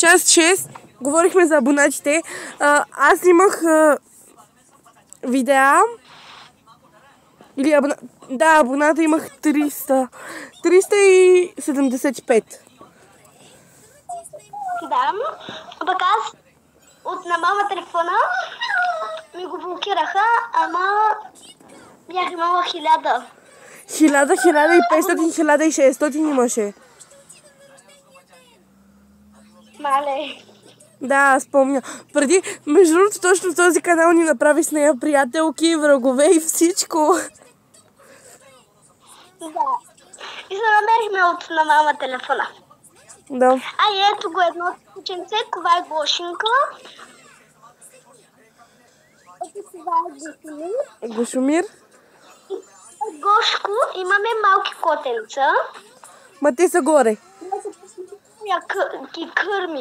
Част 6. Говорихме за абонатите. Аз имах видеа. Или да, абоната имах 375. Да, пък аз на мама телефона ми го блокираха, ама бях имала 1000. 1000, 1500, 1600 имаше. Мале. Да, спомня. Преди, между другото, точно този канал ни направи с нея приятелки, врагове и всичко. Да. И се намерихме на мама телефона. Да. Ето го едно кученце, това е Гошинка. Ето това е Гошумир. Гошумир. Гошко имаме малки котенца. Ма те са горе. Ги кърми.